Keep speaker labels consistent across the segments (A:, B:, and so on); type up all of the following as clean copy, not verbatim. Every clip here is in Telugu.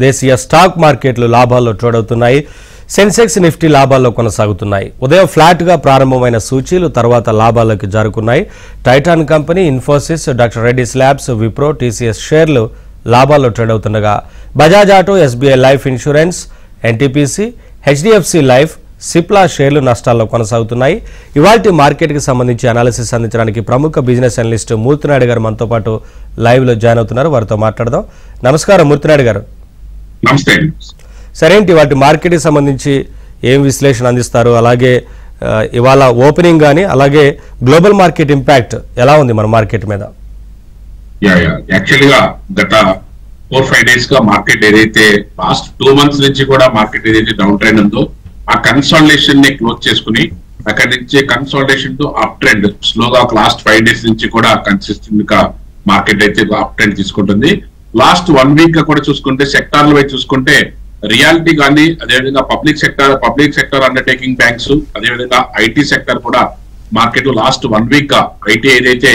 A: దేశీయ స్టాక్ మార్కెట్లు లాభాల్లో ట్రేడ్ అవుతున్నాయి. సెన్సెక్స్ నిఫ్టీ లాభాల్లో కొనసాగుతున్నాయి. ఉదయం ఫ్లాట్ గా ప్రారంభమైన సూచీలు తర్వాత లాభాల్లోకి జారుకున్నాయి. Titan company, Infosys, doctor Reddy's labs, Wipro, TCS షేర్లు లాభాల్లో ట్రేడ్ అవుతుండగా Bajaj auto, SBI life insurance, NTPC, HDFC life, Cipla షేర్లు నష్టాల్లో కొనసాగుతున్నాయి. ఇవాల్టి మార్కెట్కి సంబంధించి అనాలిసిస్ అందించడానికి ప్రముఖ బిజినెస్ అనలిస్ట్ మూర్తినాయుడు గారు మనతో పాటు లైవ్ లో జాయిన్ అవుతున్నారు. వారితో మాట్లాడదాం. నమస్కారం మూర్తినాయుడు గారు.
B: నమస్తే.
A: సరేంటి వాటి మార్కెట్కి సంబంధించి ఏం విశ్లేషణ అందిస్తారు? అలాగే ఇవాళ ఓపెనింగ్ కానీ అలాగే గ్లోబల్ మార్కెట్ ఇంపాక్ట్ ఎలా ఉంది మన మార్కెట్ మీద?
B: యాక్చువల్గా గత 4-5 days గా మార్కెట్ ఏదైతే లాస్ట్ 2 months నుంచి కూడా మార్కెట్ ఏదైతే డౌన్ ట్రెండ్ ఉందో ఆ కన్సాలిడేషన్ ని క్లోజ్ చేసుకుని అక్కడి నుంచి కన్సాలిడేషన్ టు అప్ ట్రెండ్ స్లోగా లాస్ట్ 5 days నుంచి కూడా కన్సిస్టెంట్ గా మార్కెట్ అయితే అప్ ట్రెండ్ తీసుకుంటుంది. లాస్ట్ 1 week గా కూడా చూసుకుంటే సెక్టార్ల వైపు చూసుకుంటే రియాలిటీ కానీ, అదేవిధంగా పబ్లిక్ సెక్టర్ అండర్టేకింగ్ బ్యాంక్స్, అదేవిధంగా ఐటీ సెక్టర్ కూడా మార్కెట్ లో లాస్ట్ 1 week గా ఐటీ ఏదైతే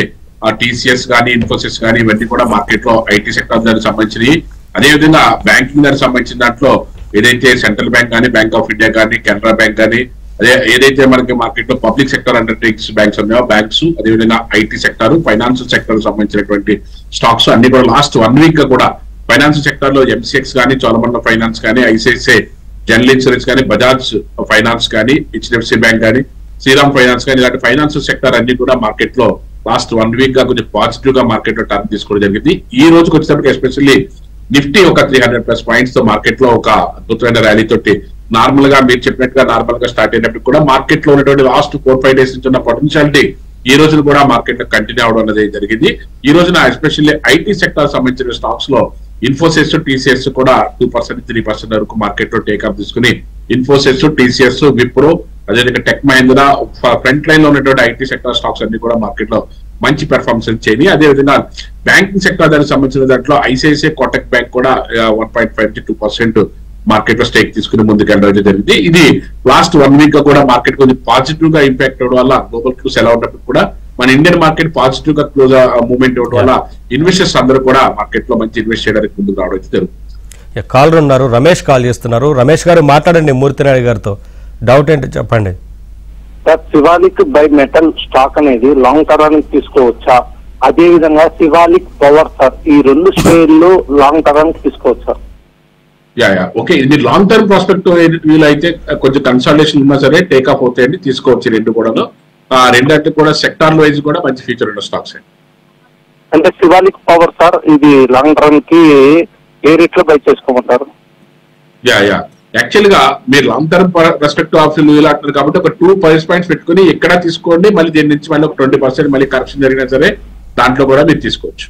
B: టీసీఎస్ కానీ, ఇన్ఫోసిస్ కానీ ఇవన్నీ కూడా మార్కెట్ లో ఐటీ సెక్టర్ దానికి సంబంధించినవి. అదేవిధంగా బ్యాంకింగ్ దానికి సంబంధించిన దాంట్లో ఏదైతే సెంట్రల్ బ్యాంక్ కానీ, బ్యాంక్ ఆఫ్ ఇండియా కానీ, కెనరా బ్యాంక్ కానీ, అదే ఏదైతే మనకి మార్కెట్ లో పబ్లిక్ సెక్టర్ అండర్టేకింగ్స్ బ్యాంక్స్ ఉన్నాయో బ్యాంక్స్, అదేవిధంగా ఐటీ సెక్టర్, ఫైనాన్షియల్ సెక్టర్ సంబంధించినటువంటి స్టాక్స్ అన్ని కూడా లాస్ట్ 1 week గా కూడా ఫైనాన్షియల్ సెక్టర్ లో ఎంసీఎక్స్ కానీ, చోళమండలం ఫైనాన్స్ కానీ, ఐసిఐసిఐ జనరల్ ఇన్సూరెన్స్ కానీ, బజాజ్ ఫైనాన్స్ కానీ, హెచ్డిఎఫ్సి బ్యాంక్ కానీ, శ్రీరామ్ ఫైనాన్స్ కానీ, ఇలాంటి ఫైనాన్షియల్ సెక్టర్ అన్ని కూడా మార్కెట్ లో లాస్ట్ 1 week గా కొంచెం పాజిటివ్ గా మార్కెట్ లో టర్న్ తీసుకోవడం జరిగింది. ఈ రోజుకి వచ్చేటప్పటికి ఎస్పెషల్లీ నిఫ్టీ ఒక 300+ పాయింట్స్ తో మార్కెట్ లో ఒక అద్భుతమైన ర్యాలీ తోటి నార్మల్ గా మీరు చెప్పినట్టుగా నార్మల్ గా స్టార్ట్ అయినప్పుడు కూడా మార్కెట్ లో ఉన్నటువంటి లాస్ట్ 4-5 days నుంచి ఉన్న పొటెన్షియాలిటీ ఈ రోజున కూడా మార్కెట్ లో కంటిన్యూ అవడం అనేది జరిగింది. ఈ రోజున ఎస్పెషల్లీ ఐటీ సెక్టర్ సంబంధించిన స్టాక్స్ లో ఇన్ఫోసిస్, టీసీఎస్ కూడా 2%, 3% వరకు మార్కెట్ లో టేకప్ తీసుకుని ఇన్ఫోసిస్, టీసీఎస్, విప్రో, అదేవిధంగా టెక్ మహీంద్రా ఫ్రంట్ లైన్ లో ఉన్నటువంటి ఐటీ సెక్టర్ స్టాక్స్ అన్ని కూడా మార్కెట్ లో మంచి పెర్ఫార్మెన్స్ చేయని. అదేవిధంగా బ్యాంకింగ్ సెక్టర్ దానికి సంబంధించిన దాంట్లో ఐసిఐసిఐ, కోటక్ బ్యాంక్ కూడా 1.5-2% మార్కెట్ లో స్టేక్ తీసుకుని ముందుకు వెళ్ళడం జరిగింది. ఇది లాస్ట్ 1 week గా కూడా మార్కెట్ కొంచెం పాజిటివ్ గా ఇంపాక్ట్ అవడం వల్ల గ్లోబల్ క్లోజ్ ఎలా ఉన్నప్పుడు కూడా మన ఇండియన్ మార్కెట్ పాజిటివ్ గా క్లోజ్ మూవ్మెంట్ అవడం వల్ల ఇన్వెస్టర్స్ అందరూ కూడా మార్కెట్ లో మంచి ఇన్వెస్ట్ చేయడానికి ముందుకు రావడం అయితే జరుగుతుంది.
A: కాలర్ ఉన్నారు, రమేష్ కాల్ చేస్తున్నారు. రమేష్ గారు మాట్లాడండి మూర్తినాయుడు గారితో. డౌట్ ఏంటి చెప్పండి.
C: Sir, Shivalik by metal stock అనేది లాంగ్ టర్మ్ తీసుకోవచ్చా? అదే విధంగా శివాలిక్ పవర్ సార్, ఈ 2 షేర్లు లాంగ్ టర్మ్ తీసుకోవచ్చా?
B: ఓకే, ఇది లాంగ్ టర్మ్ ప్రాస్పెక్ట్ వీలైతే కొంచెం కన్సల్టేషన్ ఉన్నా సరే టేక్ ఆఫ్ అవుతాయండి, తీసుకోవచ్చు. రెండు కూడా రెండంటే కూడా సెక్టార్ వైజ్ కూడా మంచి ఫ్యూచర్ ఉన్న స్టాక్స్ అండి.
C: అంటే శివాలిక్ పవర్ సార్, ఇది లాంగ్ టర్మ్ కి ఏ రేట్ లో బై చేసుకోమంటారు?
B: యాక్చువల్ గా మీరు లాంగ్ టర్మ్ రెస్పెక్ట్ ఆఫ్ వీలు అంటారు కాబట్టి ఒక 2 price points పెట్టుకుని ఎక్కడ తీసుకోండి. మళ్ళీ దీని నుంచి మళ్ళీ ఒక 20% మళ్ళీ కరెక్షన్ జరిగినా సరే దాంట్లో కూడా మీరు తీసుకోవచ్చు.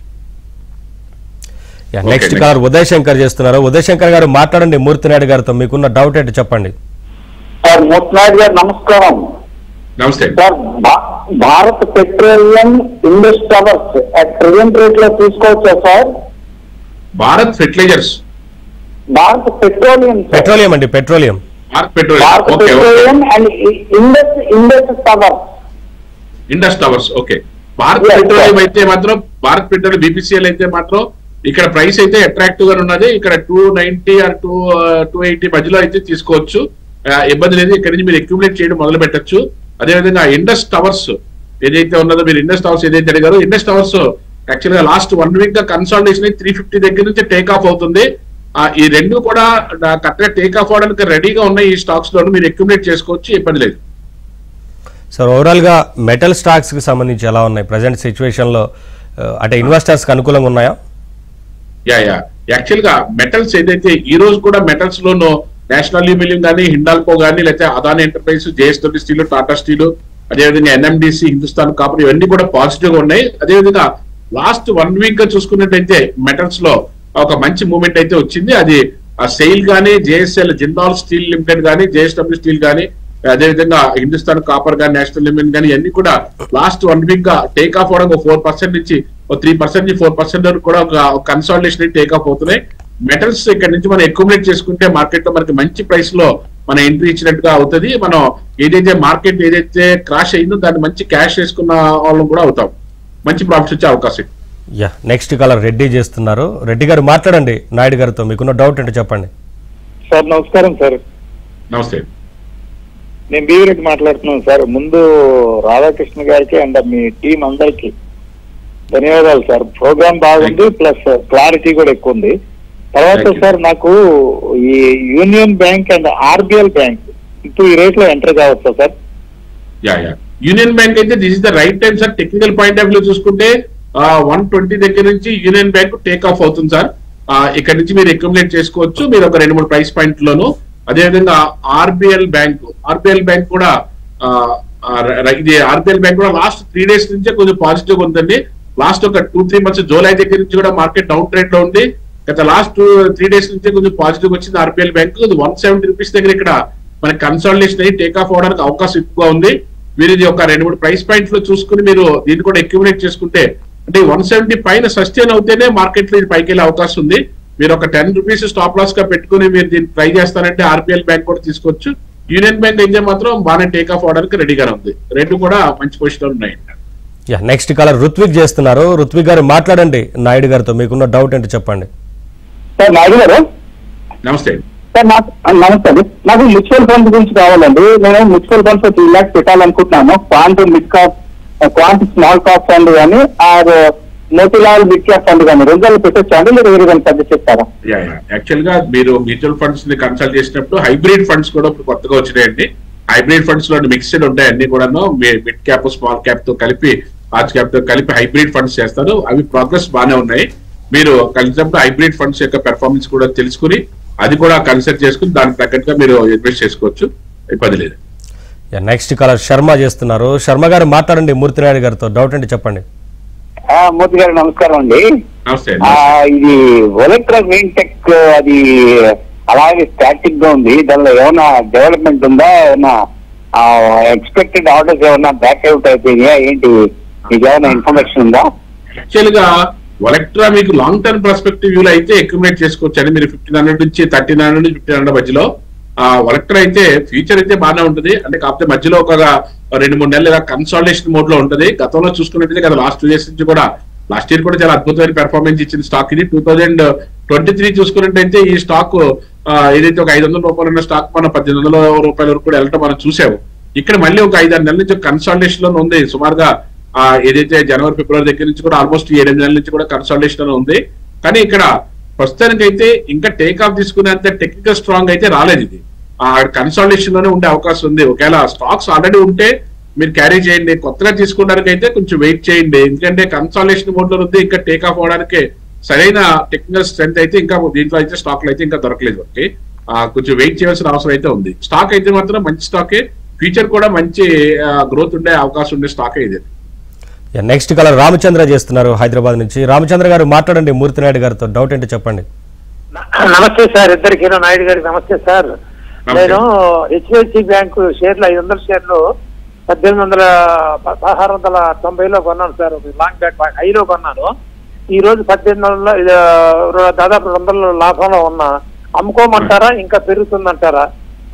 A: నెక్స్ట్ కాలర్ ఉదయ్ శంకర్ చేస్తున్నారు. ఉదయ్ శంకర్ గారు మాట్లాడండి మూర్తినాయుడు గారితో. మీకున్న డౌట్ ఏంటి చెప్పండి.
C: సార్, మూర్తినాయుడు గారు నమస్కారం.
B: నమస్తే
C: sir, Bharat petroleum Indus towers present rate లో తీసుకోవచ్చా sir?
B: Bharat fertilisers,
C: Bharat petroleum
A: అండి, petroleum
C: and
B: Indus towers. Okay, Bharat petroleum అయితే మాత్రం, భారత్ పెట్రోలియం బీపీసీఎల్ అయితే మాత్రం ఇక్కడ ప్రైస్ అయితే అట్రాక్టివ్ గా ఉన్నది. ఇక్కడ 290 or 280 మధ్యలో అయితే తీసుకోవచ్చు, ఇబ్బంది లేదు. ఇక్కడ నుంచి మీరు అక్యుములేట్ చేయడం మొదలు పెట్టచ్చు. అదేవిధంగా ఇండస్ టవర్స్ ఏదైతే ఉన్నదో, మీరు ఇండస్ టవర్స్ ఏదైతే అడిగారో, ఇండస్ టవర్స్ యాక్చువల్ గా లాస్ట్ 1 week గా కన్సాలిడేషన్ 350 దగ్గర నుంచి టేక్ ఆఫ్ అవుతుంది. ఈ రెండు కూడా కరెక్ట్ గా టేక్ ఆఫ్ అవడానికి రెడీగా ఉన్నాయి. ఈ స్టాక్స్ లో మీరు అక్యుములేట్ చేసుకోవచ్చు, ఇబ్బంది లేదు.
A: సార్, ఓవరాల్ గా మెటల్ స్టాక్స్ కి సంబంధించి ఎలా ఉన్నాయి ప్రజెంట్ సిచ్యువేషన్ లో? అంటే ఇన్వెస్టర్స్ కి అనుకూలంగా ఉన్నాయా?
B: యాక్చువల్ గా మెటల్స్ ఏదైతే ఈ రోజు కూడా మెటల్స్ లోనూ నేషనల్ అల్యూమినియం కానీ, హిండాల్కో కానీ, లేకపోతే Adani enterprise, JSW steel, Tata steel, అదేవిధంగా ఎన్ఎండిసి, హిందుస్థాన్ కాపర్ ఇవన్నీ కూడా పాజిటివ్ గా ఉన్నాయి. అదేవిధంగా లాస్ట్ 1 week గా చూసుకున్నట్టయితే మెటల్స్ లో ఒక మంచి మూవ్మెంట్ అయితే వచ్చింది. అది ఆ సెయిల్ కానీ, జేఎస్ఎల్ జిందాల్ స్టీల్ లిమిటెడ్ కానీ, జేఎస్డబ్ల్యూ స్టీల్ కానీ, అదేవిధంగా హిందుస్థాన్ కాపర్ కానీ, నేషనల్ అల్యూమినియం కానీ ఇవన్నీ కూడా లాస్ట్ 1 week గా టేక్ ఆఫ్ అవడం 4% నుంచి 3% 4% వరకు కూడా ఒక కన్సాలిడేషన్ టేక్ ఆఫ్ అవుతున్నాయి. మెటల్స్ ఇక్కడ నుంచి మనం అక్యుములేట్ చేసుకుంటే మార్కెట్ లో మనకి మంచి ప్రైస్ లో మనం ఎంట్రీ ఇచ్చినట్టుగా అవుతుంది. మనం ఏదైతే మార్కెట్ ఏదైతే క్రాష్ అయిందో దాన్ని మంచి క్యాష్ చేసుకున్న వాళ్ళం కూడా అవుతాం, మంచి ప్రాఫిట్స్ వచ్చే అవకాశం.
A: నెక్స్ట్ కాలర్ రెడ్డి చేస్తున్నారు. రెడ్డి గారు మాట్లాడండి నాయుడు గారితో, మీకున్న డౌట్ అంటే చెప్పండి.
D: సార్ నమస్కారం సార్.
B: నమస్తే.
D: నేను బీవీ రెడ్డి మాట్లాడుతున్నాను సార్. ముందు రాధాకృష్ణ గారికి అండ్ మీ టీం అందరికి ధన్యవాదాలు సార్. ప్రోగ్రామ్ బాగుంది, ప్లస్ క్లారిటీ కూడా ఎక్కువ ఉంది. తర్వాత సార్ నాకు ఈ union bank and RBL bank ఇప్పుడు ఈ రేట్ లో ఎంటర్ కావచ్చా సార్?
B: యూనియన్ బ్యాంక్ అయితే this is the right time sir. Technical point of view చూసుకుంటే 120 దగ్గర నుంచి యూనియన్ బ్యాంక్ టేక్ ఆఫ్ అవుతుంది సార్. ఇక్కడ నుంచి మీరు అక్యుములేట్ చేసుకోవచ్చు మీరు ఒక 2-3 ప్రైస్ పాయింట్ లోను. అదేవిధంగా ఆర్బిఎల్ బ్యాంక్ కూడా ఇది ఆర్బిఎల్ బ్యాంక్ కూడా లాస్ట్ 3 days నుంచే కొంచెం పాజిటివ్ ఉందండి. లాస్ట్ ఒక 2-3 months జూలై దగ్గర నుంచి కూడా మార్కెట్ డౌన్ ట్రెండ్ లో ఉంది. గత లాస్ట్ 3 days నుంచే కొంచెం పాజిటివ్ వచ్చింది ఆర్బిఎల్ బ్యాంక్. 170 రూపీస్ దగ్గర ఇక్కడ మనకి కన్సాలిడేషన్ అయ్యి టేక్ ఆఫ్ అవడానికి అవకాశం ఎక్కువగా ఉంది. మీరు ఇది ఒక 2-3 ప్రైస్ పాయింట్స్ లో చూసుకుని మీరు దీన్ని కూడా అక్యుములేట్ చేసుకుంటే అంటే 170 పైన సస్టైన్ అవుతేనే మార్కెట్ లో ఇది పైకి వెళ్ళే అవకాశం ఉంది. మీరు ఒక 10 రూపీస్ స్టాప్ లాస్ గా పెట్టుకుని మీరు దీన్ని ట్రై చేస్తారంటే ఆర్బిఎల్ బ్యాంక్ కూడా తీసుకోవచ్చు. యూనియన్ బ్యాంక్ అయితే మాత్రం బాగానే టేక్ ఆఫ్ అవడానికి రెడీగా ఉంది. రెండు కూడా మంచి పొజిషన్ ఉన్నాయి.
A: నెక్స్ట్ కాలర్ రుత్విక్ చేస్తున్నారు. రుత్విక్ గారు మాట్లాడండి నాయుడు గారితో, మీకున్న డౌట్ అంటే చెప్పండి.
C: సార్ నాయుడు గారు
B: నమస్తే
C: సార్. నమస్తే అండి. నాకు మ్యూచువల్ ఫండ్స్ గురించి కావాలండి. నేను మ్యూచువల్ ఫండ్స్ 3 lakhs పెట్టాలనుకుంటున్నాను. Quant mid cap, Quant small cap fund కానీ or Motilal mid cap fund కానీ రెండులో పెట్టొచ్చా అండి, మీరు వేరే సజెస్ట్ చేస్తారా?
B: యాక్చువల్ గా మీరు మ్యూచువల్ ఫండ్స్ ని కన్సల్ట్ చేసినప్పుడు హైబ్రిడ్ ఫండ్స్ కూడా ఇప్పుడు కొత్తగా వచ్చినాయండి. హైబ్రిడ్ ఫండ్స్ లో మిక్స్డ్ ఉంటాయి అన్ని కూడాను. మిడ్ క్యాప్ స్మాల్ క్యాప్ తో కలిపి లార్జ్ క్యాప్ తో కలిపి హైబ్రిడ్ ఫండ్స్ చేస్తారు. అవి ప్రోగ్రెస్ బాగానే ఉన్నాయి. మీరు కలిసినప్పుడు హైబ్రిడ్ ఫండ్స్ యొక్క పెర్ఫార్మెన్స్ కూడా తెలుసుకుని అది కూడా కన్సిడర్ చేసుకుని దానికి తగ్గట్టుగా మీరు ఇన్వెస్ట్ చేసుకోవచ్చు, ఇబ్బంది లేదు.
A: నెక్స్ట్ కాలర్ శర్మ చేస్తున్నారు. శర్మ గారు మాట్లాడండి మూర్తి నాయుడు గారితో, డౌట్ అంటే చెప్పండి.
C: మూర్తి గారు నమస్కారం అండి.
B: నమస్తే.
C: ఇది ఒలెక్ట్రా గ్రీన్ టెక్ అది అలాగే స్టాటిక్ గా ఉంది. దానిలో ఏమైనా డెవలప్మెంట్ ఉందా? ఏమైనా ఎక్స్పెక్టెడ్ ఆర్డర్స్ ఏమైనా బ్యాక్ అవుట్ అయిపోయినాయా ఏంటి? మీకు ఏమైనా ఇన్ఫర్మేషన్ ఉందా?
B: యాక్చువల్ గా ఒలెక్ట్రా మీకు లాంగ్ టర్మ్ పర్స్పెక్టివ్ వ్యూలో అయితే అక్యుములేట్ చేసుకోవచ్చు అండి. మీరు 1500 నుంచి 1300 నుంచి 1500 మధ్యలో ఒలెక్ట్రా అయితే ఫ్యూచర్ అయితే బాగానే ఉంటుంది. అంటే కాకపోతే మధ్యలో ఒక 2-3 నెలలు ఇలా కన్సాలిడేషన్ మోడ్ లో ఉంటుంది. గతంలో చూసుకున్నట్లయితే కదా లాస్ట్ 2 years నుంచి కూడా లాస్ట్ ఇయర్ కూడా చాలా అద్భుతమైన పెర్ఫార్మెన్స్ ఇచ్చిన స్టాక్ ఇది. 2023 చూసుకున్నట్టయితే ఈ స్టాక్ ఏదైతే ఒక 500 రూపాయలు ఉన్న స్టాక్ మనం 1800 రూపాయల వరకు కూడా వెళ్ళటం మనం చూసాము. ఇక్కడ మళ్ళీ ఒక 5-6 నెలల నుంచి కన్సాలిడేషన్ లో ఉంది. సుమారుగా ఏదైతే జనవరి ఫిబ్రవరి దగ్గర నుంచి కూడా ఆల్మోస్ట్ 7-8 నెలల నుంచి కూడా కన్సాలిడేషన్ ఉంది. కానీ ఇక్కడ ప్రస్తుతానికి అయితే ఇంకా టేక్ ఆఫ్ తీసుకునేంత టెక్నికల్ స్ట్రాంగ్ అయితే రాలేదు. ఇది కన్సాలిడేషన్ లోనే ఉండే అవకాశం ఉంది. ఒకవేళ స్టాక్స్ ఆల్రెడీ ఉంటే మీరు క్యారీ చేయండి. కొత్తగా తీసుకోవడానికి అయితే కొంచెం వెయిట్ చేయండి. ఎందుకంటే కన్సాలిడేషన్ మోడ్ లో ఉంది. ఇంకా టేక్ ఆఫ్ అవడానికి సరైన టెక్నికల్ స్ట్రెంత్ అయితే ఇంకా దీంట్లో అయితే స్టాక్ లో అయితే ఇంకా దొరకలేదు. ఓకే, కొంచెం వెయిట్ చేయాల్సిన అవసరం అయితే ఉంది. స్టాక్ అయితే మాత్రం మంచి స్టాకే, ఫ్యూచర్ కూడా మంచి గ్రోత్ ఉండే అవకాశం ఉండే స్టాకే ఇది.
A: నెక్స్ట్ కాలర్ రామచంద్ర చేస్తున్నారు హైదరాబాద్ నుంచి. రామచంద్ర గారు మాట్లాడండి మూర్తి నాయుడు గారితో, డౌట్ ఏంటో చెప్పండి.
D: నమస్తే సార్. ఇద్దరికి నాయుడు గారికి నమస్తే సార్. నేను హెచ్డిఎఫ్సి బ్యాంకు షేర్లు 500 షేర్లు 1690లో కొన్నాను సార్. లాంగ్ బ్యాక్ హైలో కొన్నాను. ఈ రోజు 1800 దాదాపు 200 లాభంలో ఉన్నా. అమ్ముకోమంటారా ఇంకా పెరుగుతుందంటారా?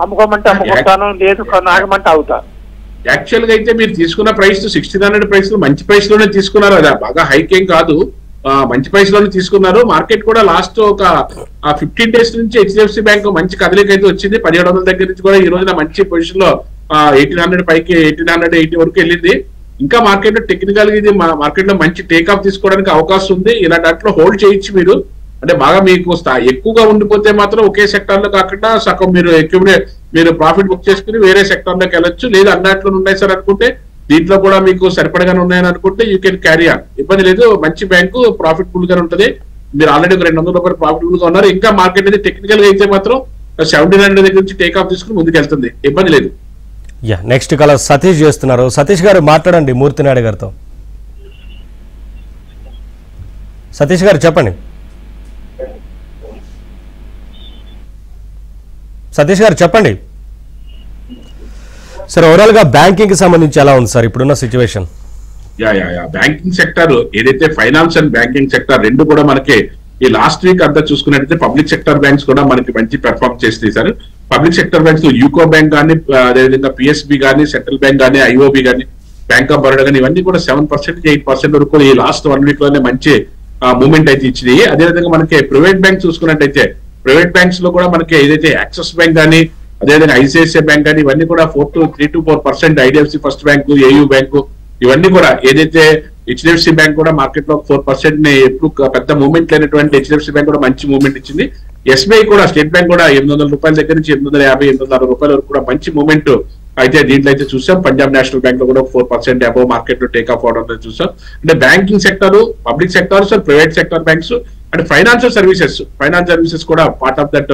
D: అమ్ముకోమంటే అమ్ముకుంటాను, లేదు నాగమంటే అవుతా.
B: యాక్చువల్ గా అయితే మీరు తీసుకున్న ప్రైస్ 1600 ప్రైస్ మంచి ప్రైస్ లోనే తీసుకున్నారు. అదే బాగా హైక్ ఏం కాదు, మంచి ప్రైస్ లోనే తీసుకున్నారు. మార్కెట్ కూడా లాస్ట్ ఒక 15 days నుంచి హెచ్డిఎఫ్సి బ్యాంక్ మంచి కదలిక అయితే వచ్చింది. 1700 దగ్గర నుంచి కూడా ఈ రోజున మంచి పొజిషన్ లో 1800 పైకి 1880 వరకు వెళ్ళింది. ఇంకా మార్కెట్ లో టెక్నికల్ గా ఇది మార్కెట్ లో మంచి టేక్ ఆఫ్ తీసుకోవడానికి అవకాశం ఉంది. ఇలాంటి దాంట్లో హోల్డ్ చేయొచ్చు మీరు. అంటే బాగా మీకు ఎక్కువగా ఉండిపోతే మాత్రం ఒకే సెక్టార్ లో కాకుండా సగం మీరు ప్రాఫిట్ బుక్ చేసుకుని వేరే సెక్టార్ లోకి వెళ్ళొచ్చు. లేదా అన్నట్లు ఉన్నాయి సార్ అనుకుంటే దీంట్లో కూడా మీకు సరిపడగానే ఉన్నాయని అనుకుంటే యూ కెన్ క్యారీ ఆన్, ఇబ్బంది లేదు. మంచి బ్యాంకు ప్రాఫిట్ఫుల్ గా ఉంటుంది. మీరు ఆల్రెడీ ఒక 200 రూపాయలు ప్రాఫిట్ఫుల్ గా ఉన్నారు. ఇంకా మార్కెట్ అనేది టెక్నికల్ గా అయితే మాత్రం 1700 దగ్గర నుంచి టేక్ ఆఫ్ తీసుకుని ముందుకు వెళ్తుంది, ఇబ్బంది లేదు.
A: నెక్స్ట్ కాలర్ సతీష్ చేస్తున్నారు. సతీష్ గారు మాట్లాడండి మూర్తి నాయుడు గారితో. సతీష్ గారు చెప్పండి. సతీష్ గారు చెప్పండి సార్. ఓవరాల్ గా బ్యాంకింగ్ కి సంబంధించి ఎలా ఉంది సార్ ఇప్పుడున్న సిచ్యువేషన్?
B: బ్యాంకింగ్ సెక్టర్ ఏదైతే ఫైనాన్స్ అండ్ బ్యాంకింగ్ సెక్టర్ రెండు కూడా మనకి ఈ లాస్ట్ వీక్ అంతా చూసుకున్నట్టయితే పబ్లిక్ సెక్టర్ బ్యాంక్స్ కూడా మనకి మంచి పెర్ఫార్మ్ చేస్తాయి సార్. పబ్లిక్ సెక్టర్ బ్యాంక్స్ లో యూకో బ్యాంక్ కానీ, అదేవిధంగా పిఎస్బి కానీ, సెంట్రల్ బ్యాంక్ కానీ, ఐఓబి కానీ బ్యాంక్ ఆఫ్ బరోడా కానీ ఇవన్నీ కూడా 7% 8% వరకు ఈ లాస్ట్ 1 వీక్ లోనే మంచి మూవ్మెంట్ అయితే ఇచ్చినాయి. అదేవిధంగా మనకి ప్రైవేట్ బ్యాంక్ చూసుకున్నట్టయితే ప్రైవేట్ బ్యాంక్స్ లో కూడా మనకి ఏదైతే యాక్సిస్ బ్యాంక్ కానీ అదేవిధంగా ఐసిఐసిఐ బ్యాంక్ కానీ ఇవన్నీ కూడా 3 to 4%, IDFC first bank, AU bank ఇవన్నీ కూడా ఏదైతే హెచ్డిఎఫ్సి బ్యాంక్ కూడా మార్కెట్ లో 4% ని ఎప్పుడు పెద్ద మూవ్మెంట్ లేనటువంటి హెచ్డిఎఫ్సి బ్యాంక్ కూడా మంచి మూవ్మెంట్ ఇచ్చింది. ఎస్బీఐ కూడా స్టేట్ బ్యాంక్ కూడా ₹800 దగ్గర నుంచి ₹850, ₹860 వరకు కూడా మంచి మూవ్మెంట్ అయితే దీంట్లో అయితే చూసాం. పంజాబ్ నేషనల్ బ్యాంక్ లో కూడా 4% అబోవ్ మార్కెట్ లో టేక్ ఆఫ్ అవడం చూసాం. అంటే banking sector, public sectors, private sector banks అంటే ఫైనాన్షియల్ సర్వీసెస్ కూడా part of that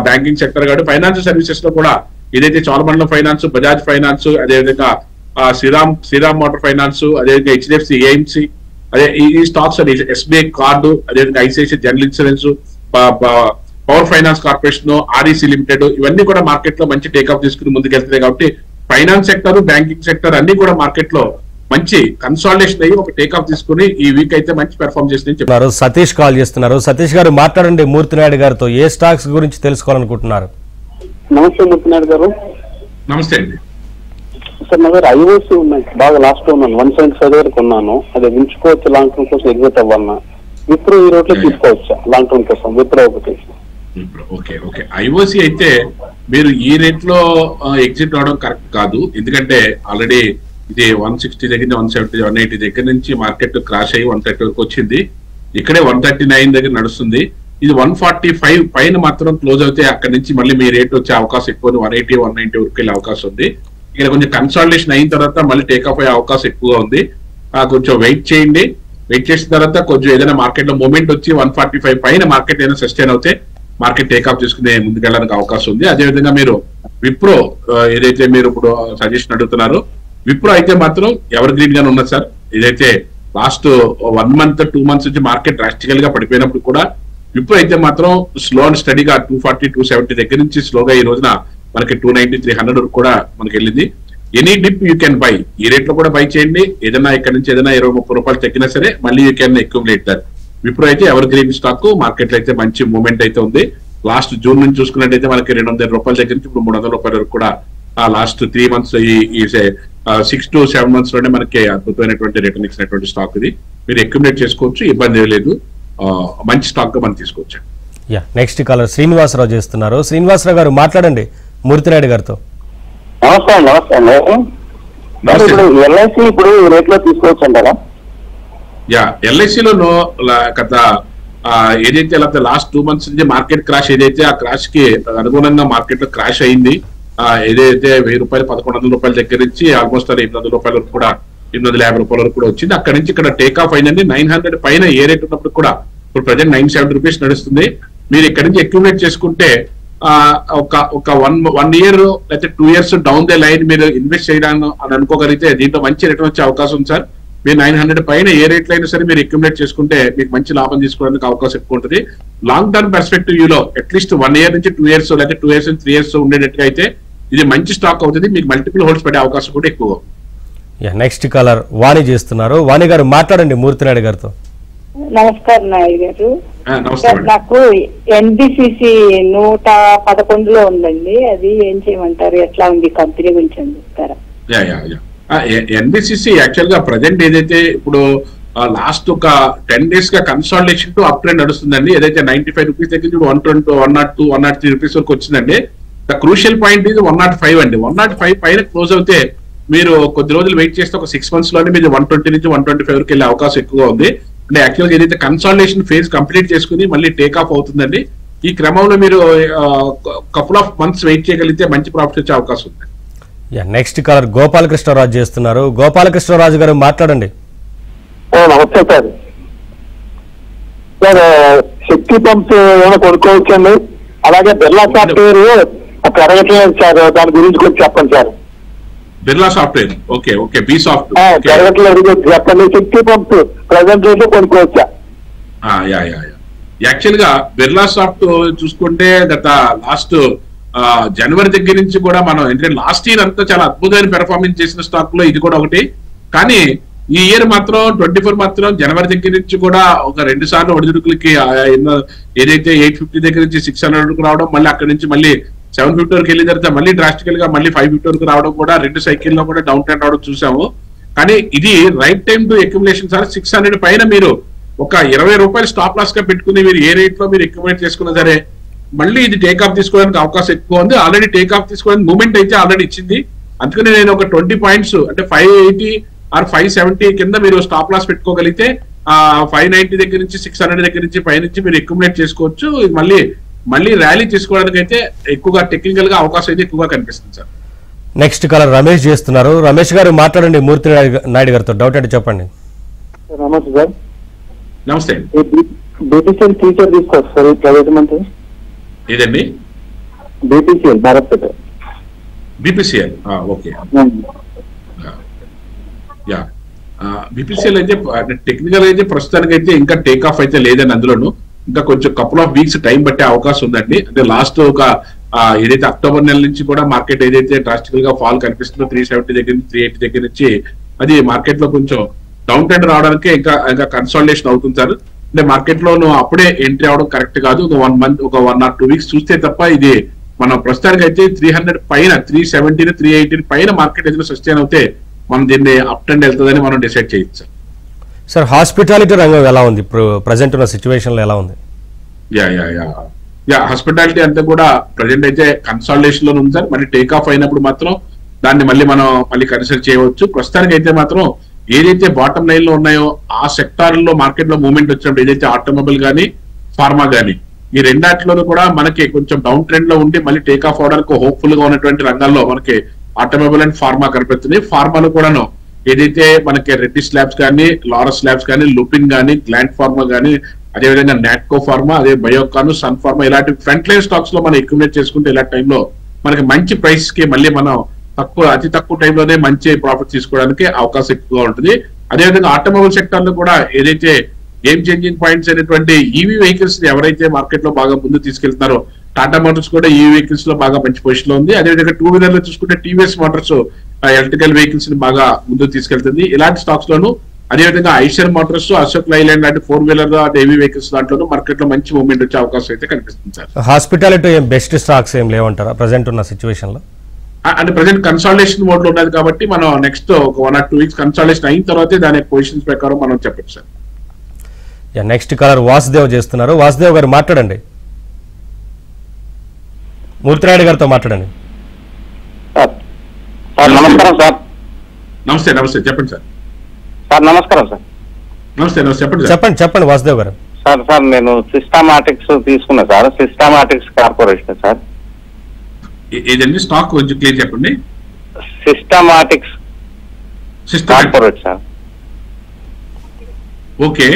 B: banking sector. కాబట్టి ఫైనాన్షియల్ సర్వీసెస్ లో కూడా ఏదైతే చోళమండలం ఫైనాన్స్, బజాజ్ ఫైనాన్స్, అదేవిధంగా శ్రీరామ్ మోటార్ ఫైనాన్స్, అదేవిధంగా హెచ్డిఎఫ్సి ఏఎంసి, అదే ఈ స్టాక్స్ ఎస్బీఐ కార్డు, అదేవిధంగా ICICI general insurance, power finance corporation, REC limited ఇవన్నీ కూడా మార్కెట్ లో మంచి టేక్ ఆఫ్ తీసుకుని ముందుకెళ్తున్నాయి. కాబట్టి ఫైనాన్స్ సెక్టర్, బ్యాంకింగ్ సెక్టర్ అన్ని కూడా మార్కెట్ లో మంచి కన్సాలిడేషన్ అయ్యి ఒక టేక్ ఆఫ్ తీసుకుని ఈ వీక్ అయితే మంచి పెర్ఫార్మ్ చేసిందని చెప్తున్నారు.
A: సతీష్ కాల్ చేస్తున్నారు. సతీష్ గారు మాట్లాడండి. మూర్తినాయుడు గారితో ఏ స్టాక్స్ గురించి తెలుసుకోవాలనుకుంటున్నారు?
C: నమస్తే మూర్తినాయుడు గారు.
B: నమస్తే అండి
C: సార్. నా దగ్గర ఐఓసి ఉన్నాయి, బాగా లాస్ట్ లో ఉన్నాను, 175 వరకు ఉన్నాను. అదే ఉంచుకోవచ్చు లాంగ్ టర్మ్ కోసం ఎగ్జిట్ అవ్వాలన్నా. విప్రో ఈ రోడ్ లో తీసుకోవచ్చా లాంగ్ టర్మ్ కోసం? విప్రో ఒకటి.
B: ఓకే ఐఓసి అయితే మీరు ఈ రేట్ లో ఎగ్జిట్ అవడం కరెక్ట్ కాదు. ఎందుకంటే ఆల్రెడీ ఇది 160 దగ్గర 170 180 దగ్గర నుంచి మార్కెట్ క్రాష్ అయ్యి 130 వరకు వచ్చింది. ఇక్కడే 139 దగ్గర నడుస్తుంది. ఇది 145 పైన మాత్రం క్లోజ్ అవుతే అక్కడ నుంచి మళ్ళీ మీ రేట్ వచ్చే అవకాశం ఎక్కువ, 180 190 వరకు వెళ్ళే అవకాశం ఉంది. ఇక్కడ కొంచెం కన్సాలిడేషన్ అయిన తర్వాత మళ్ళీ టేక్ ఆఫ్ అయ్యే అవకాశం ఎక్కువగా ఉంది. కొంచెం వెయిట్ చేయండి. వెయిట్ చేసిన తర్వాత కొంచెం ఏదైనా మార్కెట్ లో మూమెంట్ వచ్చి 145 పైన మార్కెట్ ఏదైనా సస్టైన్ అవుతే మార్కెట్ టేక్ ఆఫ్ చేసుకునే ముందుకెళ్ళడానికి అవకాశం ఉంది. అదేవిధంగా మీరు విప్రో ఏదైతే మీరు ఇప్పుడు సజెషన్ అడుగుతున్నారో, విప్రో అయితే మాత్రం ఎవర్ గ్రీన్ గానే ఉన్నది సార్. ఇదైతే లాస్ట్ 1 month 2 months నుంచి మార్కెట్ డ్రాస్టికల్ గా పడిపోయినప్పుడు కూడా విప్రో అయితే మాత్రం స్లో అండ్ స్టడీగా 240 270 దగ్గర నుంచి స్లోగా ఈ రోజున మనకి 290 300 వరకు కూడా మనకి వెళ్ళింది. Any dip you can buy. ఈ రేట్ లో కూడా బై చేయండి. ఏదైనా ఇక్కడ నుంచి ఏదైనా ₹20-30 తగ్గినా సరే మళ్ళీ you can accumulate that. Wipro అయితే ఎవర్ గ్రీన్ స్టాక్ మార్కెట్ లో అయితే మంచి మూవ్మెంట్ అయితే ఉంది. లాస్ట్ జూన్ నుంచి చూసుకున్నట్టయితే మనకి ₹200 దగ్గర నుంచి ఇప్పుడు ₹300 వరకు కూడా లాస్ట్ 3 months ఈ 6 to 7 months లోనే మనకి అద్భుతమైనటువంటి రిటర్న్ ఇచ్చినటువంటి స్టాక్ ఇది. మీరు అక్యుములేట్ చేసుకోవచ్చు, ఇబ్బంది లేదు. మంచి స్టాక్ గా మనం తీసుకోవచ్చు.
A: నెక్స్ట్ కాలర్ శ్రీనివాసరావు చేస్తున్నారు. శ్రీనివాసరావు గారు మాట్లాడండి మూర్తినాయుడు గారితో.
C: నమస్తే అండి. ఇప్పుడు ఎల్ఐసి ఇప్పుడు రేట్ లో తీసుకోవచ్చు అంటారా?
B: ఎల్ఐసిలో గత ఏదైతే లాస్ట్ 2 months నుంచి మార్కెట్ క్రాష్ ఏదైతే ఆ క్రాష్ కి అనుగుణంగా మార్కెట్ లో క్రాష్ అయింది. ఏదైతే ₹1000 ₹1100 దగ్గర నుంచి ఆల్మోస్ట్ ₹800 వరకు కూడా ₹850 వరకు కూడా వచ్చింది. అక్కడ నుంచి ఇక్కడ టేక్ ఆఫ్ అయిందండి. 900 పైన ఏ రేట్ ఉన్నప్పుడు కూడా ఇప్పుడు ప్రజెంట్ ₹970 నడుస్తుంది. మీరు ఇక్కడ నుంచి అక్యుములేట్ చేసుకుంటే ఒక 1 year లేకపోతే 2 years డౌన్ ద లైన్ మీరు ఇన్వెస్ట్ చేయడానికి అని అనుకోగలిగితే దీంట్లో మంచి రిటర్న్ వచ్చే అవకాశం ఉంది సార్. మీరు 900 పైన ఏ రేట్లో అయినా సరే మీరు అక్యుములేట్ చేసుకుంటే మీకు మంచి లాభం తీసుకోవడానికి అవకాశం ఎక్కువ ఉంటుంది. లాంగ్ టర్మ్ పర్స్పెక్టివ్ లో అట్లీస్ట్ 1 year నుంచి 2 years లేకపోతే 2 years నుంచి 3 years ఉండేటట్టుగా అయితే ఇది మంచి స్టాక్ అవుతుంది. మీకు మల్టిపుల్ హోల్డ్స్ పడే అవకాశం కూడా ఎక్కువ.
A: నెక్స్ట్ కాలర్ వాణి చేస్తున్నారు. వాణి గారు మాట్లాడండి మూర్తినాయుడు గారితో.
E: నమస్కారం నాయుడు గారు. నాకు ఎన్బిసిసి 111లో ఉందండి. అది ఏం చేయమంటారు? ఎట్లా ఉంది కంపెనీ గురించి చెప్తారా?
B: ఎన్బిసిసి యాక్చువల్ గా ప్రజెంట్ ఏదైతే ఇప్పుడు లాస్ట్ ఒక 10 days గా కన్సాలిడేషన్ టు అప్ ట్రెండ్ నడుస్తుందండి. ఏదైతే ₹95 దగ్గర నుంచి 120 102 103 వరకు వచ్చిందండి. ద క్రూషియల్ పాయింట్ ఇది 105 అండి. 105 పైన క్లోజ్ అవుతే మీరు కొద్ది రోజులు వెయిట్ చేస్తే ఒక 6 months లోనే మీరు 120 నుంచి 125 వరకు వెళ్ళే అవకాశం ఎక్కువగా ఉంది. అంటే యాక్చువల్ గా ఏదైతే కన్సాలిడేషన్ ఫేజ్ కంప్లీట్ చేసుకుని మళ్ళీ టేక్ ఆఫ్ అవుతుందండి. ఈ క్రమంలో మీరు కపుల్ ఆఫ్ మంత్స్ వెయిట్ చేయగలిగితే మంచి ప్రాఫిట్ వచ్చే అవకాశం ఉంది.
A: నెక్స్ట్ కాలర్ గోపాలకృష్ణరాజు చేస్తున్నారు. గోపాలకృష్ణరాజు గారు మాట్లాడండి.
C: నమస్తే సార్. శక్తి పంప్స్ ఏమైనా కొనుక్కోవచ్చండి? అలాగే బిర్లా సాఫ్ట్వేర్ పెరగట్లేదు సార్, దాని గురించి కొంచెం చెప్పండి sir.
B: Birla software okay B soft
C: పెరగట్లేదు చెప్పండి. శక్తి పంప్స్ ప్రెసెంట్ రేట్ కొనుక్కోవచ్చా?
B: యాక్చువల్ గా బిర్లా సాఫ్ట్ చూసుకుంటే గత లాస్ట్ జనవరి దగ్గర నుంచి కూడా మనం ఎందుకంటే లాస్ట్ ఇయర్ అంతా చాలా అద్భుతమైన పెర్ఫార్మెన్స్ చేసిన స్టాక్ లో ఇది కూడా ఒకటి. కానీ ఈ ఇయర్ మాత్రం 24 మాత్రం జనవరి దగ్గర నుంచి కూడా ఒక 2 సార్లు ఒడిదుడుకులకి ఏదైతే 850 దగ్గర నుంచి 600 వరకు రావడం, మళ్ళీ అక్కడ నుంచి మళ్ళీ 750 వరకు వెళ్ళిన తర్వాత మళ్ళీ డ్రాస్టికల్ గా మళ్ళీ 550 వరకు రావడం కూడా 2 cycle లో కూడా డౌన్ ట్రెండ్ రావడం చూసాము. కానీ ఇది right time to accumulation sir. 600 పైన మీరు ఒక 20 రూపాయలు స్టాప్ లాస్ గా పెట్టుకుని మీరు ఏ రేట్ లో మీరు అక్యుములేట్ చేసుకున్నా సరే మళ్ళీ ఇది టేక్ ఆఫ్ తీసుకోవడానికి అవకాశం ఎక్కువ ఉంది. ఆల్రెడీ టేక్ ఆఫ్ తీసుకోవడానికి మూమెంట్ అయితే ఆల్రెడీ ఇచ్చింది. అందుకని నేను ఒక 20 పాయింట్స్ అంటే 580 ఆర్ 570 కింద మీరు స్టాప్ లాస్ పెట్టుకోగలిగితే 590 దగ్గర నుంచి 600 దగ్గర నుంచి పైనుంచి మీరు అక్యుములేట్ చేసుకోవచ్చు. మళ్ళీ ర్యాలీ తీసుకోవడానికి అయితే ఎక్కువగా టెక్నికల్ గా అవకాశం అయితే ఎక్కువగా కనిపిస్తుంది సార్.
A: నెక్స్ట్ కాలర్ రమేష్ చేస్తున్నారు. రమేష్ గారు మాట్లాడండి మూర్తి నాయుడు గారితో. డౌట్ అంటే చెప్పండి.
C: నమస్తే సార్.
B: నమస్తే.
C: బీపీసీఎల్ ఫ్యూచర్ తీసుకోవచ్చు సార్ ప్రైవేట్ మంత్రి.
B: ఇదండి
C: బీపీసీఎల్ భారత్ పేట.
B: BPCL okay. యా బీపీసీఎల్ అయితే టెక్నికల్ అయితే ప్రస్తుతానికి అయితే ఇంకా టేక్ ఆఫ్ అయితే లేదని అందులోను ఇంకా కొంచెం కపుల్ ఆఫ్ వీక్స్ టైం పట్టే అవకాశం ఉందండి. అంటే లాస్ట్ ఒక ఏదైతే అక్టోబర్ నెల నుంచి కూడా మార్కెట్ ఏదైతే డ్రాస్టికల్ గా ఫాల్ కనిపిస్తుందో 370 దగ్గర నుంచి 380 దగ్గర నుంచి అది మార్కెట్ లో కొంచెం డౌన్ ట్రెండ్ రావడానికి ఇంకా కన్సాలిడేషన్ అవుతుంది సార్. అంటే మార్కెట్ లో అప్పుడే ఎంట్రీ అవడం కరెక్ట్ కాదు. ఒక 1 month ఒక 1 or 2 weeks చూస్తే తప్ప ఇది మనం ప్రస్తుతానికి అయితే 300 పైన 370 380 పైన మార్కెట్ ఏదైనా సస్టైన్ అవుతే మనం దీన్ని అప్ ట్రెండ్ వెళ్తుందని మనం డిసైడ్ చేయొచ్చు సార్.
A: సార్ హాస్పిటాలిటీ రంగం ఎలా ఉంది ఇప్పుడు ప్రజెంట్ ఉన్న సిచ్యువేషన్ లో ఎలా ఉంది?
B: హాస్పిటాలిటీ అంతా కూడా ప్రజెంట్ అయితే కన్సాలిడేషన్ లో ఉంది సార్. మళ్ళీ టేక్ ఆఫ్ అయినప్పుడు మాత్రం దాన్ని మళ్ళీ కన్సిడర్ చేయవచ్చు. ప్రస్తుతానికి అయితే మాత్రం ఏదైతే బాటమ్ లైన్ లో ఉన్నాయో ఆ సెక్టార్ లో మార్కెట్ లో మూవ్మెంట్ వచ్చినప్పుడు ఏదైతే ఆటోమొబైల్ కానీ ఫార్మా కానీ ఈ రెండాటిలోనూ కూడా మనకి కొంచెం డౌన్ ట్రెండ్ లో ఉండి మళ్ళీ టేక్ ఆఫ్ అవడానికి హోప్ఫుల్ గా ఉన్నటువంటి రంగాల్లో మనకి ఆటోమొబైల్ అండ్ ఫార్మా కనిపిస్తుంది. ఫార్మాలో కూడాను ఏదైతే మనకి రెడ్డిస్ ల్యాబ్స్ కానీ లారస్ ల్యాబ్స్ కానీ లుపిన్ కానీ గ్లాండ్ ఫార్మా కానీ అదేవిధంగా నాట్కో ఫార్మా అదే బయోకాన్ సన్ ఫార్మా ఇలాంటి ఫ్రంట్ లైన్ స్టాక్స్ లో మనం అక్యుములేట్ చేసుకుంటే ఇలాంటి టైంలో మనకి మంచి ప్రైస్ కి మళ్ళీ మనం అతి తక్కువ టైంలోనే మంచి ప్రాఫిట్ తీసుకోవడానికి అవకాశం ఎక్కువగా ఉంటుంది. అదేవిధంగా ఆటోమొబైల్ సెక్టర్ లో కూడా ఏదైతే గేమ్ చేంజింగ్ పాయింట్స్ అనేటువంటి ఈవీ వెహికల్స్ ఎవరైతే మార్కెట్ లో బాగా ముందు తీసుకెళ్తున్నారో టాటా మోటార్స్ కూడా ఈవీ వెహికల్స్ లో బాగా మంచి పొజిషన్ లో ఉంది. అదేవిధంగా 2 వీలర్ లో చూసుకుంటే టీవీఎస్ మోటార్స్ ఎలక్ట్రికల్ వెహికల్స్ ని బాగా ముందు తీసుకెళ్తుంది. ఇలాంటి స్టాక్స్ లోను అదేవిధంగా ఐషర్ మోటార్స్ అశోక్ లైలాండ్ లాంటి 4 వీలర్ హెవీ వెహికల్స్ దాంట్లోనూ మార్కెట్ లో మంచి మూవ్మెంట్ వచ్చే అవకాశం అయితే కనిపిస్తుంది సార్.
A: హాస్పిటాలిటీ బెస్ట్ స్టాక్స్ ఏం లేవంటారా ప్రజెంట్ ఉన్న సిచ్యువేషన్ లో?
B: అంటే ప్రజెంట్ కన్సాలిడేషన్ మోడ్ లో ఉన్నది కాబట్టి మనం నెక్స్ట్ ఒక 1 or 2 weeks కన్సాలిడేషన్ అయిన తర్వాతే దాని పొజిషన్స్ ప్రకారం మనం చెప్పచ్చు సార్.
A: నెక్స్ట్ కాలర్ వాసుదేవ్ చేస్తున్నారు. వాసుదేవ్ గారు మాట్లాడండి. మూర్తినాయుడు గారితో మాట్లాడండి.
C: నమస్కారం సార్.
B: నమస్తే చెప్పండి సార్.
C: సార్ నమస్కారం సార్.
B: నమస్తే
A: చెప్పండి వాసుదేవ్ గారు.
C: సార్ నేను సిస్టమాటిక్స్ తీసుకున్నా సార్. Systematics corporation sir.
B: ఏదండి స్టాక్ కొంచెం క్లియర్ చెప్పండి.
C: Systematics corporate sir.
B: Okay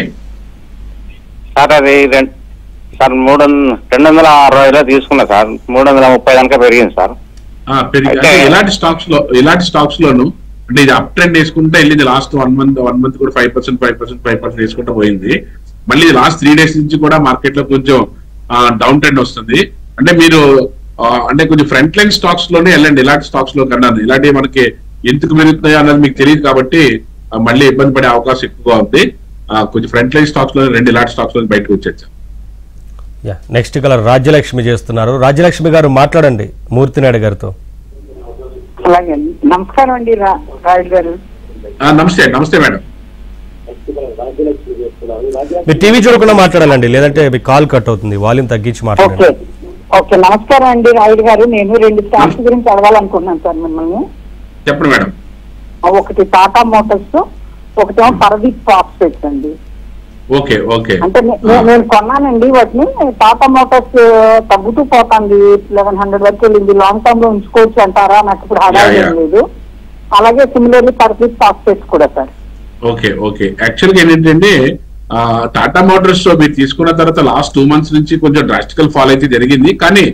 C: sir అది సార్ 260 తీసుకున్నా సార్. 330 కనుక పెరిగింది సార్.
B: ఇలాంటి స్టాక్స్ లోను అంటే ఇది అప్ ట్రెండ్ వేసుకుంటే వెళ్ళింది. లాస్ట్ 1 month కూడా 5% వేసుకుంటూ పోయింది. మళ్ళీ లాస్ట్ 3 days నుంచి కూడా మార్కెట్ లో కొంచెం డౌన్ ట్రెండ్ వస్తుంది. అంటే మీరు అంటే కొంచెం ఫ్రంట్ లైన్ స్టాక్స్ లోనే వెళ్ళండి. ఇలాంటి స్టాక్స్ లో కన్నా ఇలాంటి మనకి ఎందుకు పెరుగుతున్నాయో అన్నది మీకు తెలియదు కాబట్టి మళ్ళీ ఇబ్బంది పడే అవకాశం ఎక్కువగా ఉంది. కొంచెం ఫ్రంట్ లైన్ స్టాక్స్ లో 2 ఇలాంటి స్టాక్స్ లో బయటకు వచ్చేది.
A: నెక్స్ట్ కలర్ రాజ్యలక్ష్మి చేస్తున్నారు. రాజ్యలక్ష్మి గారు మాట్లాడండి మూర్తినాయుడు గారితో.
E: అలాగే నమస్కారం అండి రాయుడు గారు.
B: నమస్తే మేడం.
A: మీరు టీవీ చూడకుండా మాట్లాడాలండి, లేదంటే మీ కాల్ కట్ అవుతుంది. వాల్యూమ్ తగ్గించి మాట్లాడండి.
E: ఓకే నమస్కారం అండి రాయుడు గారు. నేను 2 స్టాక్స్ గురించి అడగాలనుకుంటున్నాను సార్ మిమ్మల్ని.
B: చెప్పండి మేడం.
E: ఒకటి టాటా మోటార్స్, ఒకటేమో పరదీప్ ప్రాస్పెక్ట్స్ అండి.
B: ఓకే
E: అంటే నేను కొన్నానండి వాటిని. టాటా మోటార్స్ తగ్గుతూ పోతుంది, 1100 వరకు వెళ్ళింది. లాంగ్ టర్మ్ లో ఉంచుకోవచ్చు అంటారా? నాకు ఇప్పుడు హడాయి లేదు. అలాగే సిమిలర్లీ పరదీప్ ప్రాస్పెక్ట్స్ కూడా సార్.
B: ఓకే యాక్చువల్గా ఏంటంటే టాటా మోటార్స్ మీరు తీసుకున్న తర్వాత లాస్ట్ 2 months నుంచి కొంచెం డ్రాస్టికల్ ఫాల్ అయితే జరిగింది. కానీ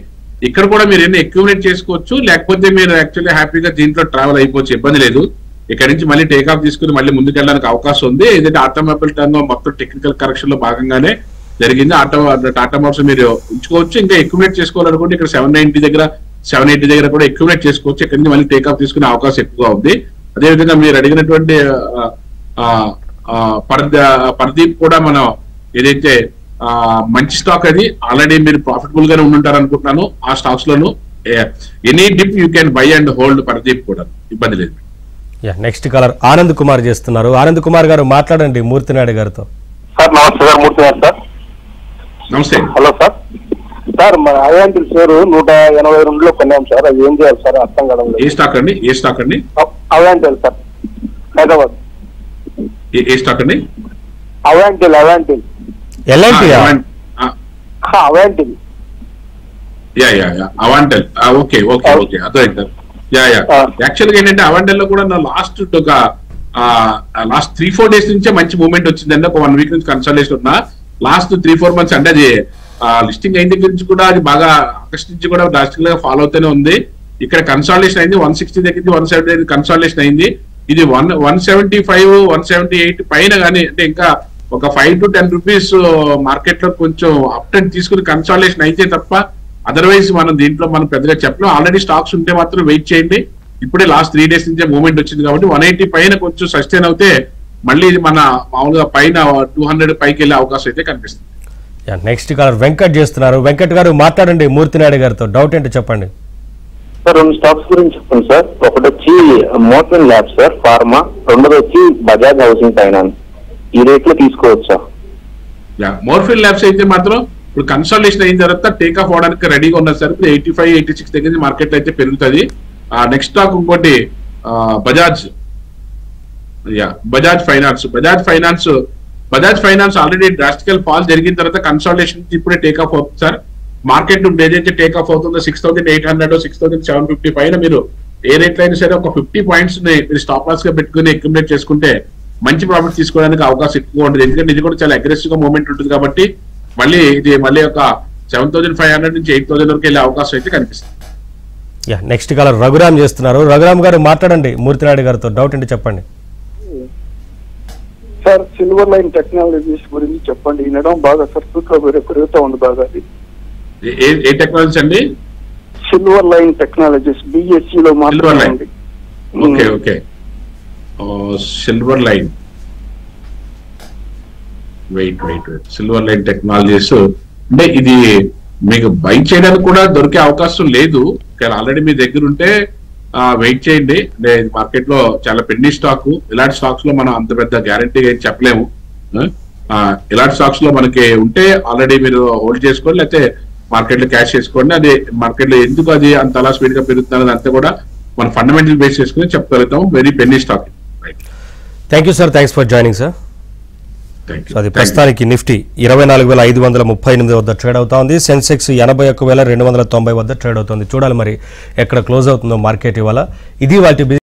B: ఇక్కడ కూడా మీరు ఎన్ని అక్యూములేట్ చేసుకోవచ్చు, లేకపోతే మీరు యాక్చువల్లీ హ్యాపీగా దీంట్లో ట్రావెల్ అయిపోవచ్చు, ఇబ్బంది లేదు. ఇక్కడ నుంచి మళ్ళీ టేక్ ఆఫ్ తీసుకుని మళ్ళీ ముందుకెళ్ళడానికి అవకాశం ఉంది. ఏదైతే ఆటోమొబైల్ టర్న్ మొత్తం టెక్నికల్ కరెక్షన్ లో భాగంగానే జరిగింది. టాటా మోటార్స్ మీరు ఉంచుకోవచ్చు. ఇంకా అక్యూములేట్ చేసుకోవాలనుకుంటే ఇక్కడ 780 దగ్గర కూడా అక్యూములేట్ చేసుకోవచ్చు. ఇక్కడ నుంచి మళ్ళీ టేక్ ఆఫ్ తీసుకునే అవకాశం ఎక్కువగా ఉంది. అదేవిధంగా మీరు అడిగినటువంటి పరదీప్ కూడా మనం ఏదైతే మంచి స్టాక్ అది ఆల్రెడీ మీరు ప్రాఫిటబుల్ గానే ఉండుంటారు అనుకుంటున్నాను. ఆ stocks loan any dip you can buy and hold Paradip కూడా ఇబ్బంది లేదు.
A: నెక్స్ట్ కాలర్ ఆనంద్ కుమార్ చేస్తున్నారు. ఆనంద్ కుమార్ గారు మాట్లాడండి మూర్తినాయుడు గారితో.
C: సార్ నమస్తే సార్, మూర్తి గారు సార్.
B: నమస్తే.
C: Hello sir. సార్ మన అయాంటిల్ షేర్ 182లో కొన్నాం సార్, అది ఏం చేయాలి సార్ అర్థం కావడం లేదు.
B: ఏ స్టాక్ అండి?
C: అయాంటిల్ సార్, హైదరాబాద్.
B: ఏ స్టాక్ అండి?
C: అయాంటిల్
A: ఎల్ఎన్టీ
C: అయాంటిల్.
B: అవాంటెల్. ఓకే అర్థమైంది. యాక్చువల్ గా ఏంటంటే అవాంటెల్ లో కూడా నా లాస్ట్ 3-4 డేస్ నుంచే మంచి మూవ్మెంట్ వచ్చిందండి. ఒక 1 వీక్ నుంచి కన్సల్టేషన్ ఉన్నా లాస్ట్ 3-4 మంత్స్ అంటే అది లిస్టింగ్ అయిన దగ్గర నుంచి కూడా అది బాగా ఆకర్షించి కూడా డ్రాస్టిక్ గా ఫాలో అవుతూనే ఉంది. ఇక్కడ కన్సల్టేషన్ అయింది 160 దగ్గర 170 కన్సల్టేషన్ అయింది. ఇది 175, 178 పైన కానీ అంటే ఇంకా ఒక 5 to 10 రూపీస్ మార్కెట్ లో కొంచెం అప్ ట్రెండ్ తీసుకుని కన్సల్టేషన్ అయితే తప్ప అదర్వైజ్ మనం దీంట్లో మనం పెద్దగా చెప్పలేం. ఆల్రెడీ స్టాక్స్ ఉంటే మాత్రం వెయిట్ చేయండి. ఇప్పుడే లాస్ట్ 3 డేస్ నుంచే మూవ్మెంట్ వచ్చింది కాబట్టి 180 పైన కొంచెం సస్టైన్ అవుతే మళ్ళీ ఇది మన మామూలుగా పైన 200 పైకి వెళ్ళే అవకాశం అయితే కనిపిస్తుంది.
A: నెక్స్ట్ కాలర్ వెంకట్ చేస్తున్నారు. వెంకట్ గారు మాట్లాడండి మూర్తినాయుడు గారితో. డౌట్ ఏంటో చెప్పండి
C: సార్. 2 స్టాక్స్ గురించి చెప్పండి సార్. ఒకటి వచ్చి మోర్ఫిన్ ల్యాబ్స్ సార్, ఫార్మా. రెండోది వచ్చి బజాజ్ హౌసింగ్ ఫైనాన్స్. ఈ రేట్ లో తీసుకోవచ్చా?
B: మోర్ఫిన్ ల్యాబ్స్ అయితే మాత్రం ఇప్పుడు కన్సల్టేషన్ అయిన తర్వాత టేక్ ఆఫ్ అవడానికి రెడీగా ఉన్నారు సార్. ఇప్పుడు 85-86 దగ్గర మార్కెట్ లో అయితే పెరుగుతుంది. నెక్స్ట్ స్టాక్ ఇంకోటి బజాజ్ ఫైనాన్స్ ఆల్రెడీ డ్రాస్టికల్ ఫాల్ జరిగిన తర్వాత కన్సల్టేషన్ ఇప్పుడే టేక్ ఆఫ్ అవుతుంది సార్. మార్కెట్ ఏదైతే టేక్ ఆఫ్ అవుతుందో 6,800, 6,750 పైన మీరు ఏ రేట్ అయినా సరే ఒక 50 పాయింట్స్ మీరు స్టాప్ లాస్ గా పెట్టుకుని అక్యుములేట్ చేసుకుంటే మంచి ప్రాఫిట్ తీసుకోవడానికి అవకాశం ఎక్కువ ఉంటుంది. ఎందుకంటే ఇది కూడా చాలా అగ్రెసివ్ గా మూవ్మెంట్ ఉంటుంది కాబట్టి మళ్ళీ ఒక 7,500 నుంచి 8,000 వరకు వెళ్ళే అవకాశం అయితే కనిపిస్తుంది.
A: నెక్స్ట్ కాలర్ రఘురామ్ చేస్తున్నారు. రఘురామ్ గారు మాట్లాడండి మూర్తినాయుడు గారితో. డౌట్ ఏంటి చెప్పండి
F: సార్. సిల్వర్ లైన్ టెక్నాలజీస్ గురించి చెప్పండి. వినడం బాగా సర్క్యూట్లో పెరుగుతూ ఉంది బాగా. అది
B: ఏ టెక్నాలజీ అండి?
F: సిల్వర్ లైన్ టెక్నాలజీస్, బిఎస్సి లో మాట్లాడండి.
B: Okay silver line wait silver line technologies అంటే ఇది మీకు బై చేయడానికి కూడా దొరికే అవకాశం లేదు. ఆల్రెడీ మీ దగ్గర ఉంటే వెయిట్ చేయండి. మార్కెట్ లో చాలా పెండి స్టాక్. ఇలాంటి స్టాక్స్ లో మనం అంత పెద్ద గ్యారంటీగా ఏం చెప్పలేము. ఇలాంటి స్టాక్స్ లో మనకి ఉంటే ఆల్రెడీ మీరు హోల్డ్ చేసుకోండి, లేకపోతే మార్కెట్ లో క్యాష్ చేసుకోండి. అది మార్కెట్ లో ఎందుకు అది అంత అలా స్పీడ్ గా పెరుగుతున్నది అంతా కూడా మన ఫండమెంటల్ బేస్ చేసుకుని చెప్పగలుగుతాం. Very penny stock.
A: Thank you sir. Thanks for joining sir. అది ప్రస్తుతానికి నిఫ్టీ 24,538 వద్ద ట్రేడ్ అవుతా ఉంది. సెన్సెక్స్ 81,290 వద్ద ట్రేడ్ అవుతుంది. చూడాలి మరి ఎక్కడ క్లోజ్ అవుతుందో మార్కెట్ ఇవాళ. ఇది వాటి